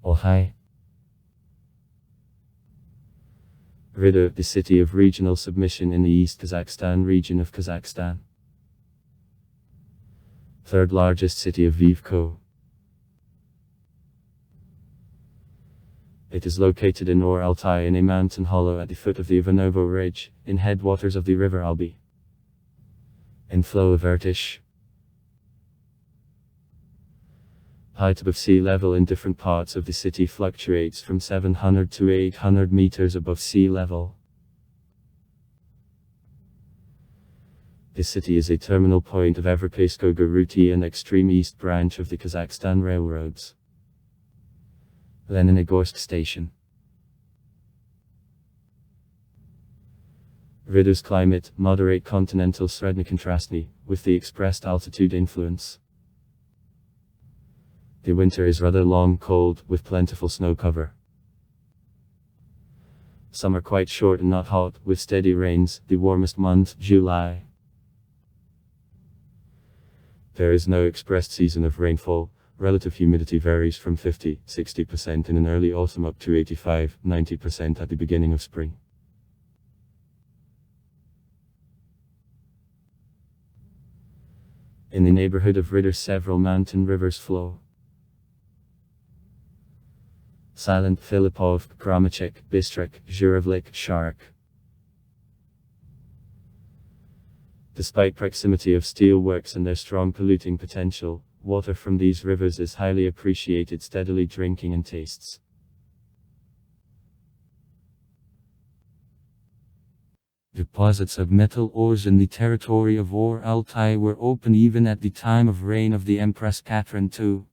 Altai. Ridder, the city of regional submission in the East Kazakhstan region of Kazakhstan. Third largest city of Vivko. It is located in Or Altai in a mountain hollow at the foot of the Ivanovo Ridge, in headwaters of the river Albi. Inflow of Irtish. Height above sea level in different parts of the city fluctuates from 700 to 800 meters above sea level. The city is a terminal point of Evropeyskoye Ruti and extreme east branch of the Kazakhstan railroads. Leninogorsk Station. Ridder's climate, moderate continental Srednyokontrastny, with the expressed altitude influence. The winter is rather long, cold, with plentiful snow cover. Summer quite short and not hot, with steady rains, the warmest month, July. There is no expressed season of rainfall. Relative humidity varies from 50–60% in an early autumn up to 85–90% at the beginning of spring. In the neighborhood of Ridder several mountain rivers flow. Silent, Filipov, Kramachek, Bistrek, Zhuravlik, Sharak. Despite proximity of steel works and their strong polluting potential, water from these rivers is highly appreciated steadily drinking and tastes. Deposits of metal ores in the territory of Or Altai were open even at the time of reign of the Empress Catherine II.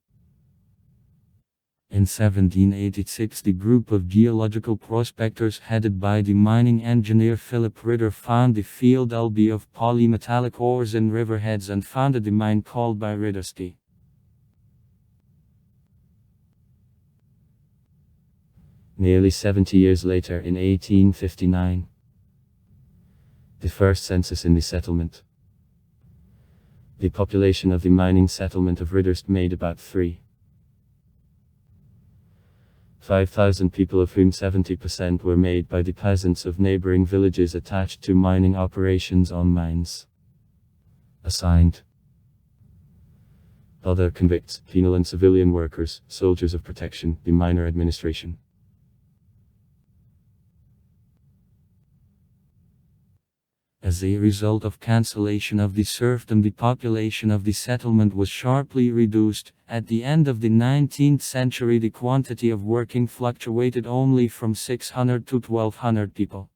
In 1786 the group of geological prospectors headed by the mining engineer Philip Ridder found the field Albi of polymetallic ores in riverheads and founded the mine called by Riddersky. Nearly 70 years later, in 1859, the first census in the settlement. The population of the mining settlement of Riddersk made about 5,000 people, of whom 70% were made by the peasants of neighboring villages attached to mining operations on mines. Assigned. Other convicts, penal and civilian workers, soldiers of protection, the miner administration. As a result of cancellation of the serfdom, the population of the settlement was sharply reduced. At the end of the 19th century, the quantity of working fluctuated only from 600 to 1,200 people.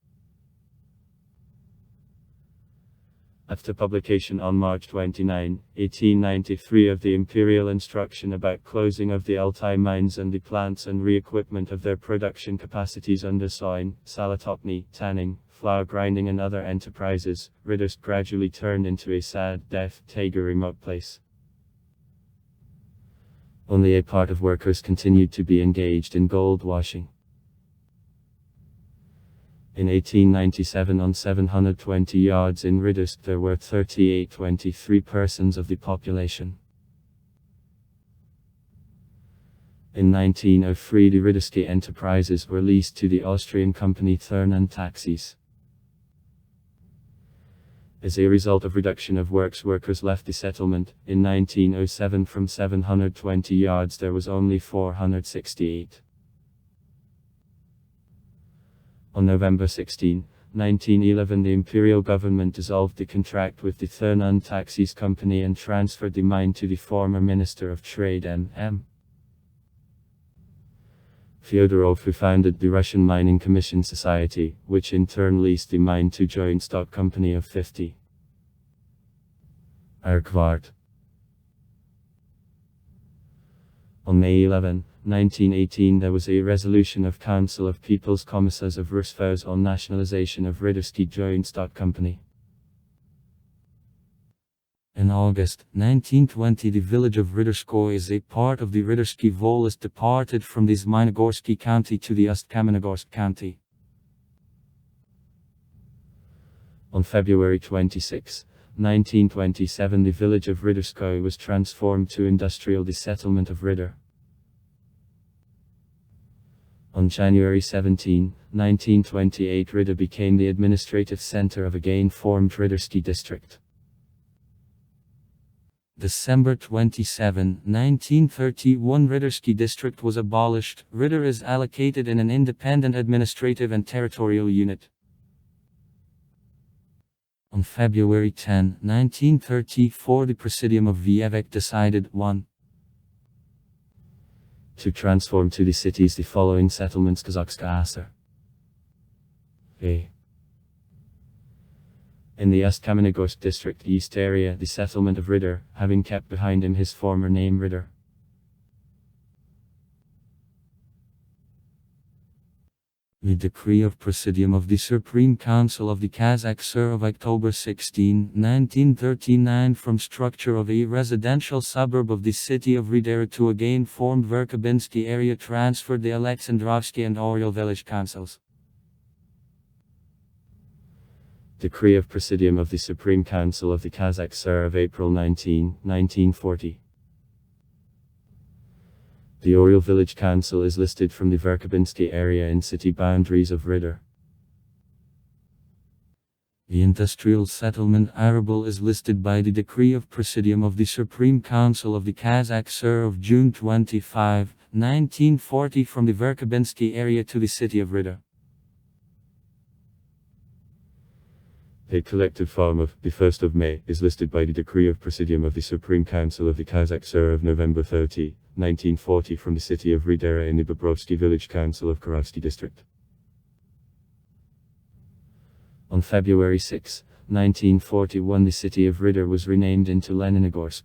After publication on March 29, 1893 of the imperial instruction about closing of the Altai mines and the plants and re-equipment of their production capacities under sawing, salatopny, tanning, flour grinding and other enterprises, Riddersk gradually turned into a sad, deaf, Tager remote place. Only a part of workers continued to be engaged in gold washing. In 1897, on 720 yards in Riddersk there were 23 persons of the population. In 1903 the Riddersky enterprises were leased to the Austrian company Thurn and Taxis. As a result of reduction of workers left the settlement. In 1907 from 720 yards there was only 468. On November 16, 1911 the imperial government dissolved the contract with the Thurn and Taxis company and transferred the mine to the former Minister of Trade M.M. Fyodorov, who founded the Russian Mining Commission Society, which in turn leased the mine to joint stock company of 50. Urquhart. On May 11, 1918 there was a resolution of Council of People's Commissars of Rusfos on nationalization of Riddersky Joint Stock Company. In August 1920 the village of Ridderskoye is a part of the Riddersky Volest departed from the Zmynogorsky county to the Ust-Kamenogorsk county. On February 26, 1927 the village of Ridderskoye was transformed to industrial the settlement of Ridder. On January 17, 1928, Ritter became the administrative center of again formed Rittersky district. December 27, 1931, Rittersky district was abolished. Ritter is allocated in an independent administrative and territorial unit. On February 10, 1934, the Presidium of Vievek decided 1. To transform to the cities the following settlements: Kazakhstan. A. In the Ust-Kamenogorsk district east area, the settlement of Ritter, having kept behind him his former name Ritter. The decree of Presidium of the Supreme Council of the Kazakh Sur of October 16, 1939, from structure of a residential suburb of the city of Ritter to again formed Verkhobynsky area transferred the Alexandrovsky and Oriel village councils. Decree of Presidium of the Supreme Council of the Kazakh Sur of April 19, 1940. The Oriel Village Council is listed from the Verkhobynsky area in city boundaries of Ritter. The industrial settlement Arabal is listed by the Decree of Presidium of the Supreme Council of the Kazakh Sur of June 25, 1940, from the Verkhobynsky area to the city of Ritter. A collective farm of the 1st of May is listed by the Decree of Presidium of the Supreme Council of the Kazakh Sur of November 30, 1940, from the city of Ridera in the Bobrovsky Village Council of Karatsky District. On February 6, 1941, the city of Ritter was renamed into Leninogorsk.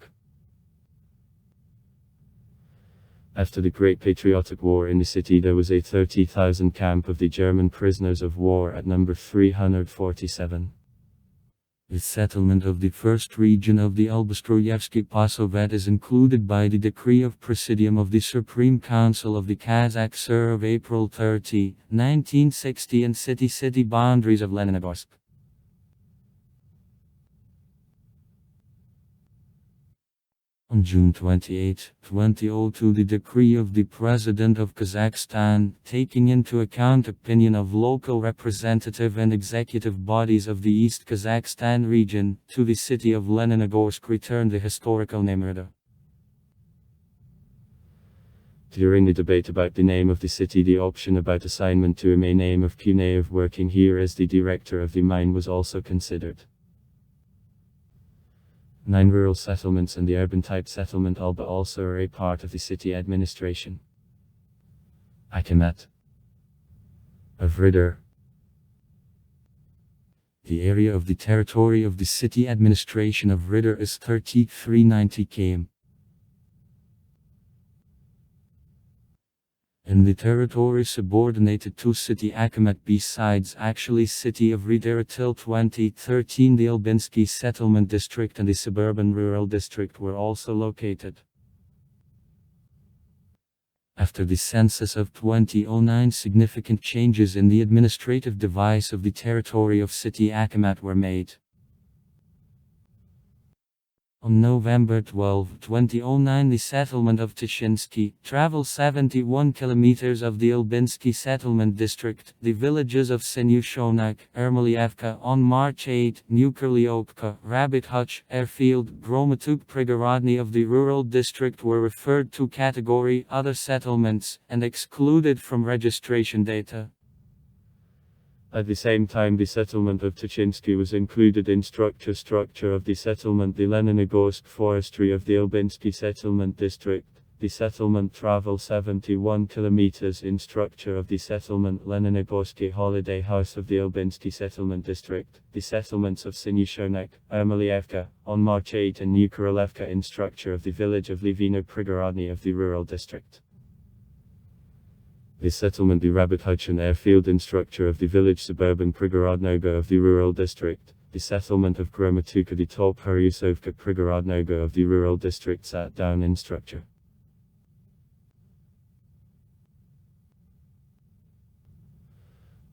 After the Great Patriotic War in the city, there was a 30,000 camp of the German prisoners of war at number 347. The settlement of the first region of the Albastroyevsky Pasovet is included by the Decree of Presidium of the Supreme Council of the Kazakh Sur of April 30, 1960, and city boundaries of Leninogorsk. On June 28, 2002, the decree of the President of Kazakhstan, taking into account opinion of local representative and executive bodies of the East Kazakhstan region, to the city of Leninogorsk returned the historical name Ritter. During the debate about the name of the city, the option about assignment to him a name of Kuneyev working here as the director of the mine was also considered. 9 rural settlements and the urban-type settlement Alba also are a part of the city administration. Akamat of Ritter. The area of the territory of the city administration of Ritter is 3390 km. In the territory subordinated to city Akamat, besides actually city of Ritter till 2013, the Albinsky settlement district and the suburban rural district were also located. After the census of 2009, significant changes in the administrative device of the territory of city Akamat were made. On November 12, 2009, the settlement of Tushinsky, travel 71 kilometers of the Albinsky settlement district, the villages of Senyushonak, Ermolievka on March 8, Nukerlyovka, Rabbit Hutch, Airfield, Gromatuk, Prigorodny of the rural district were referred to category Other Settlements, and excluded from registration data. At the same time, the settlement of Tuchinsky was included in structure of the settlement, the Leninogorsk forestry of the Albinsky settlement district, the settlement travel 71 kilometers in structure of the settlement Leninogorsky holiday house of the Albinsky settlement district, the settlements of Sinyushonek, Ermolievka, on March 8 and Nukaralevka in structure of the village of Livino Prigorodny of the rural district. The settlement the Rabbit Hutch and Airfield in structure of the village suburban Prigorodnogo of the rural district, the settlement of Gromatuka the Top Haryusovka Prigorodnogo of the rural district sat down in structure.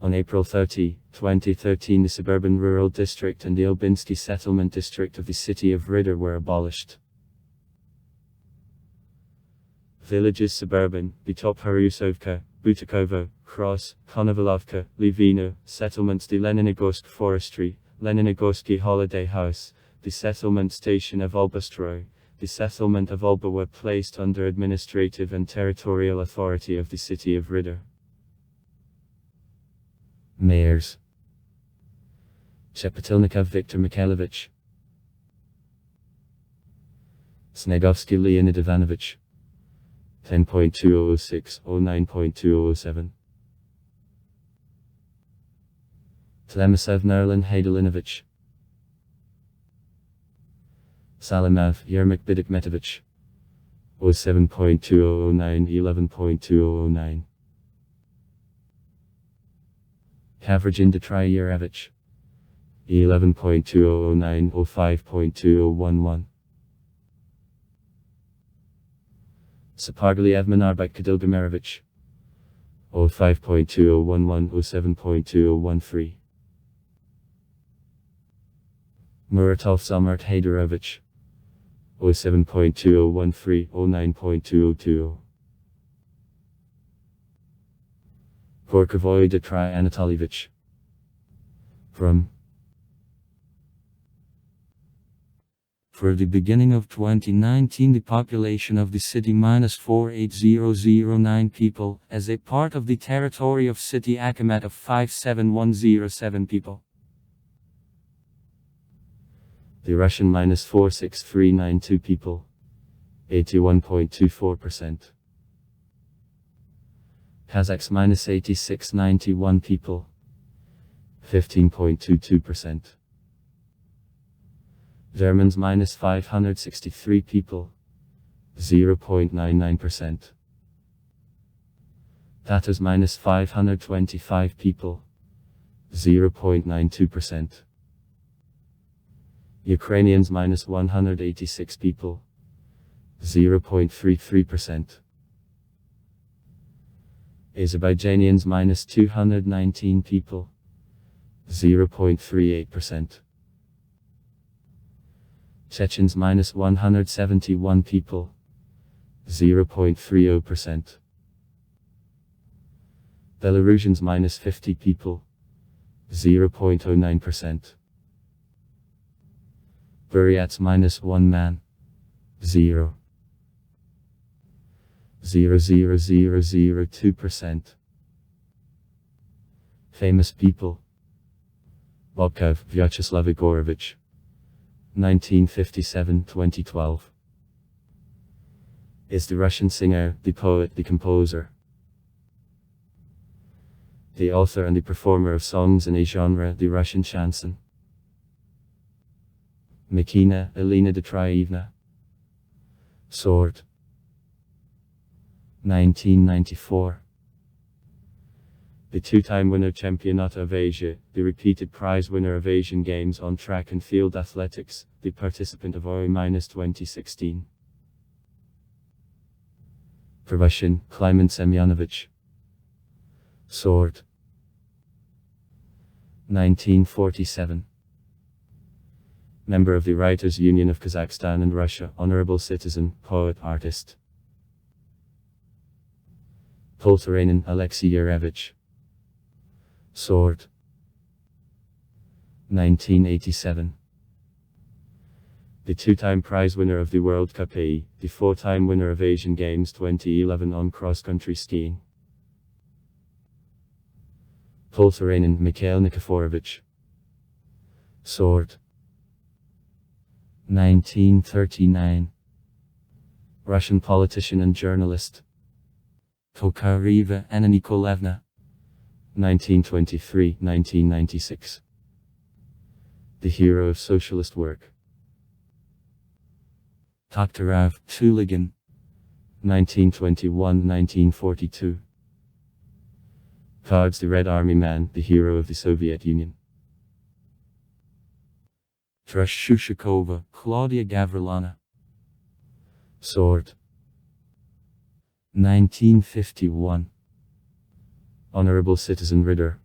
On April 30, 2013, the suburban rural district and the Albinsky settlement district of the city of Ritter were abolished. Villages suburban, Bitop-Harusovka, Butakovo, Kros, Konovalovka, Livino, settlements the Leninogorsk Forestry, Leninogorsky Holiday House, the settlement station of Olbostroy, the settlement of Olba were placed under administrative and territorial authority of the city of Ridder. Mayors: Shepetilnikov Viktor Mikhailovich, Snegovsky Leonid Ivanovich, 10.2006 or 9.2007. Tlemesov Nerlin Haydelinovich, Salimov Yermak Bidikmetovich, 07.2009 11.2009. Kavragin Detrayurevich, 11.2009 or 5.2011. Sapargaliev Minarbek Kadilgamerovich, 05.2011 or 7.2013. Muratov Samart Haydarovich, 07.2013 or 9.2020. Gorkovoy Detry Anatolievich. From For the beginning of 2019, the population of the city -48009 people, as a part of the territory of city Akamat of 57107 people. The Russian -46392 people, 81.24%. Kazakhs -8691 people, 15.22%. Germans -563 people, 0.99%. Tatars -525 people, 0.92%. Ukrainians -186 people, 0.33%. Azerbaijanians -219 people, 0.38%. Chechens -171 people, 0.30%. Belarusians -50 people, 0.09%. Buryats -1 man, 0.00002%. Famous people: Bobkov Vyacheslav Igorovich, 1957-2012. Is the Russian singer, the poet, the composer, the author and the performer of songs in a genre, the Russian chanson. Mikina Elena Dmitrievna. Sword, 1994. The two-time winner Championat of Asia, the repeated prize winner of Asian Games on track and field athletics, the participant of OI-2016. Russian, Klymen Semyonovich. Sword, 1947. Member of the Writers' Union of Kazakhstan and Russia, honorable citizen, poet, artist. Polteranin Alexey Yurevich. Sword, 1987. The two-time prize winner of the World Cup A, the four-time winner of Asian Games 2011 on cross-country skiing. Polteranin Mikhail Nikiforovich. Sword, 1939. Russian politician and journalist. Tokareва Anna Nikolaevna, 1923-1996. The hero of socialist work. Toktarov Tuligin, 1921-1942. Cards the Red Army man, the hero of the Soviet Union. Trashushikova Claudia Gavrilana. Sword, 1951. Honorable Citizen Ridder.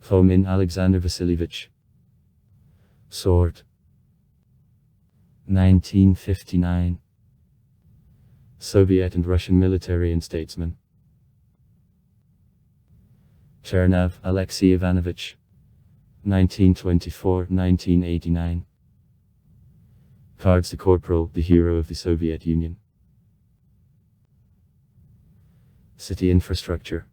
Fomin Alexander Vasilievich. Sword, 1959. Soviet and Russian military and statesman. Chernev, Alexei Ivanovich, 1924-1989. Cards the Corporal, the hero of the Soviet Union. City infrastructure.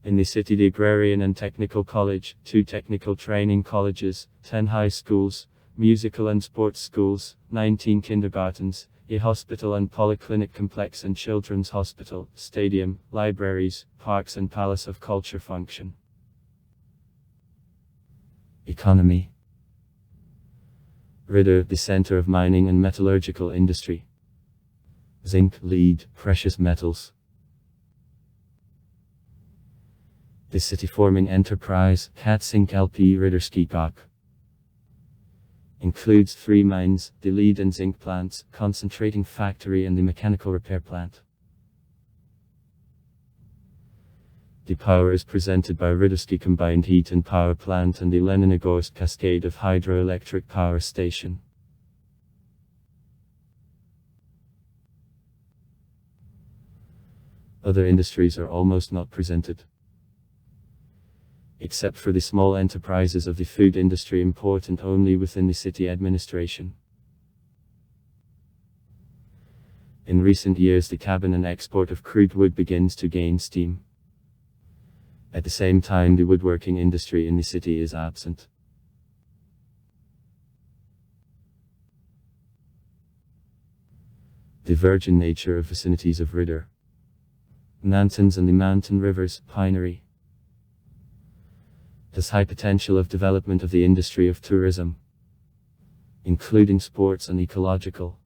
In the city, the Agrarian and Technical College, 2 technical training colleges, 10 high schools, musical and sports schools, 19 kindergartens, a hospital and polyclinic complex and children's hospital, stadium, libraries, parks and palace of culture function. Economy. Ridder, the center of mining and metallurgical industry. Zinc, lead, precious metals. The city-forming enterprise, Kazakhstan LP Ridderski Kok, includes 3 mines, the lead and zinc plants, concentrating factory and the mechanical repair plant. The power is presented by Ridderski Combined Heat and Power Plant and the Leninogorsk Cascade of Hydroelectric Power Station. Other industries are almost not presented, except for the small enterprises of the food industry important only within the city administration. In recent years, the cabin and export of crude wood begins to gain steam. At the same time, the woodworking industry in the city is absent. The virgin nature of vicinities of Ridder. Mountains and the mountain rivers, pinery. Has high potential of development of the industry of tourism, including sports and ecological.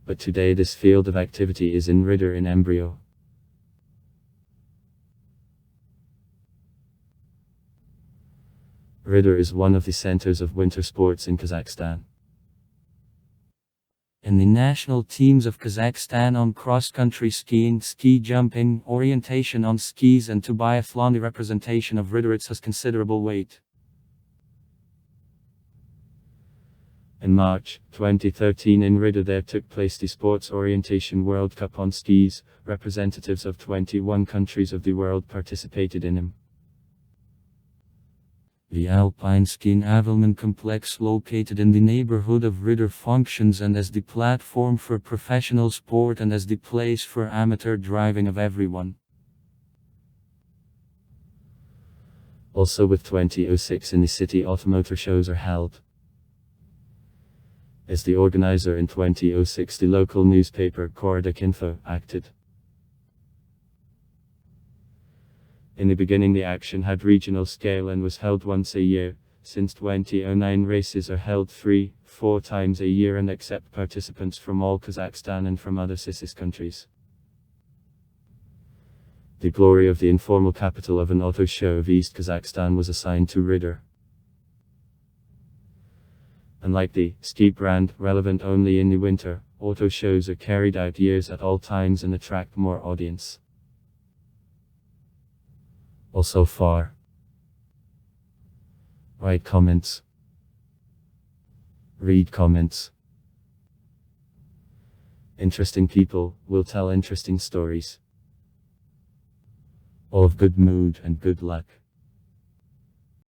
But today this field of activity is in Ridder in embryo. Ridder is one of the centers of winter sports in Kazakhstan. In the national teams of Kazakhstan on cross-country skiing, ski jumping, orientation on skis and to biathlon, the representation of Ridder has considerable weight. In March 2013 in Ridder there took place the Sports Orientation World Cup on skis. Representatives of 21 countries of the world participated in him. The Alpine Skiing Avelman complex located in the neighborhood of Ridder functions and as the platform for professional sport and as the place for amateur driving of everyone. Also with 2006 in the city automotor shows are held. As the organizer in 2006 the local newspaper Korodok Info acted. In the beginning the action had regional scale and was held once a year. Since 2009 races are held 3-4 times a year and accept participants from all Kazakhstan and from other CIS countries. The glory of the informal capital of an auto show of East Kazakhstan was assigned to Ridder. Unlike the ski brand, relevant only in the winter, auto shows are carried out years at all times and attract more audience. Also far. Write comments. Read comments. Interesting people will tell interesting stories. All of good mood and good luck.